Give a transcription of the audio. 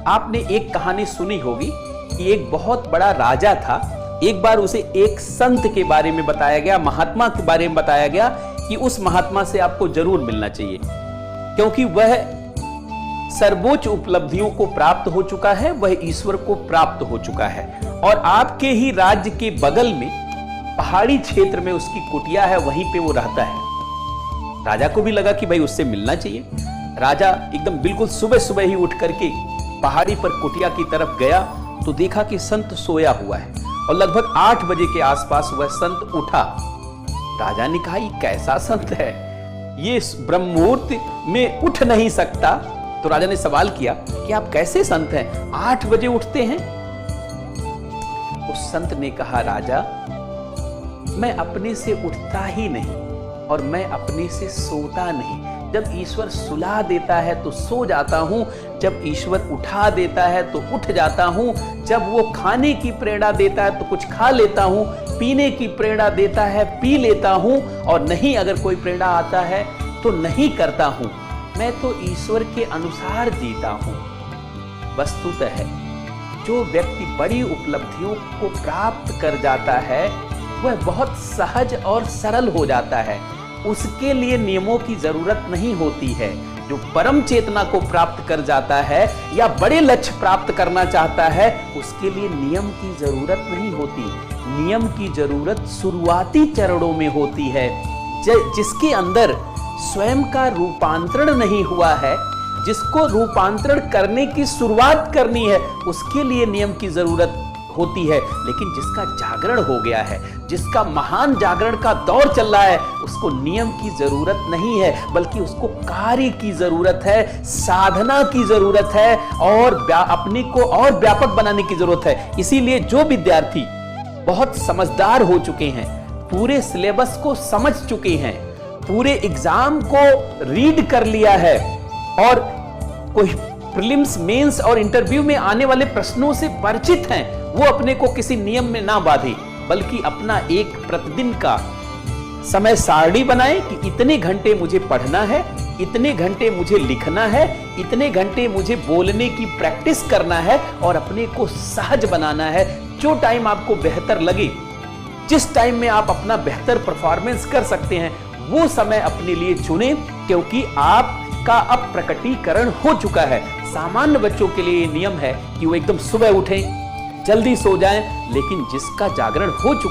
आपने एक कहानी सुनी होगी कि एक बहुत बड़ा राजा था। एक बार उसे एक संत के बारे में बताया गया, महात्मा के बारे में बताया गया कि उस महात्मा से आपको जरूर मिलना चाहिए, क्योंकि वह सर्वोच्च उपलब्धियों को प्राप्त हो चुका है, वह ईश्वर को प्राप्त हो चुका है। और आपके ही राज्य के बगल में पहाड़ी क्षेत्र में उसकी कुटिया है, वहीं पे वो रहता है। राजा को भी लगा कि भाई उससे मिलना चाहिए। राजा एकदम बिल्कुल सुबह सुबह ही उठ करके पहाड़ी पर कुटिया की तरफ गया तो देखा कि संत सोया हुआ है और लगभग 8 बजे के आसपास वह संत उठा। राजा ने कहा, ये कैसा संत है, ये ब्रह्म मुहूर्त में उठ नहीं सकता। तो राजा ने सवाल किया कि आप कैसे संत हैं, 8 बजे उठते हैं? उस संत ने कहा, राजा मैं अपने से उठता ही नहीं और मैं अपने से सोता नहीं। जब ईश्वर सुला देता है तो सो जाता हूं, जब ईश्वर उठा देता है तो उठ जाता हूं, जब वो खाने की प्रेरणा देता है तो कुछ खा लेता हूं, पीने की प्रेरणा देता है पी लेता हूं, और नहीं अगर कोई प्रेरणा आता है तो नहीं करता हूं। मैं तो ईश्वर के अनुसार जीता हूं। वस्तुतः जो व्यक्ति बड़ी उपलब्धियों को प्राप्त कर जाता है वह बहुत सहज और सरल हो जाता है। उसके लिए नियमों की जरूरत नहीं होती है। जो परम चेतना को प्राप्त कर जाता है या बड़े लक्ष्य प्राप्त करना चाहता है, उसके लिए नियम की जरूरत नहीं होती। नियम की जरूरत शुरुआती चरणों में होती है। जिसके अंदर स्वयं का रूपांतरण नहीं हुआ है, जिसको रूपांतरण करने की शुरुआत करनी है, उसके लिए नियम की जरूरत होती है। लेकिन जिसका जागरण हो गया है, जिसका महान जागरण का दौर चल रहा है, उसको नियम की जरूरत नहीं है, बल्कि उसको कार्य की जरूरत है, साधना की जरूरत है और अपने को और व्यापक बनाने की जरूरत है। इसीलिए जो विद्यार्थी बहुत समझदार हो चुके हैं, पूरे सिलेबस को समझ चुके हैं, पूरे एग्जाम को रीड कर लिया है और कोई प्रीलिम्स, मेंस और इंटरव्यू में आने वाले प्रश्नों से परिचित हैं, वो अपने को किसी नियम में ना बांधे, बल्कि अपना एक प्रतिदिन का समय सारणी बनाए कि इतने घंटे मुझे पढ़ना है, इतने घंटे मुझे लिखना है, इतने घंटे मुझे बोलने की प्रैक्टिस करना है और अपने को सहज बनाना है। जो टाइम आपको बेहतर लगे, जिस टाइम में आप अपना बेहतर परफॉर्मेंस कर सकते हैं, वो समय अपने लिए चुनें, क्योंकि आपका अब प्रकटीकरण हो चुका है। सामान्य बच्चों के लिए नियम है कि वो एकदम सुबह उठें, जल्दी सो जाएं, लेकिन जिसका जागरण हो चुका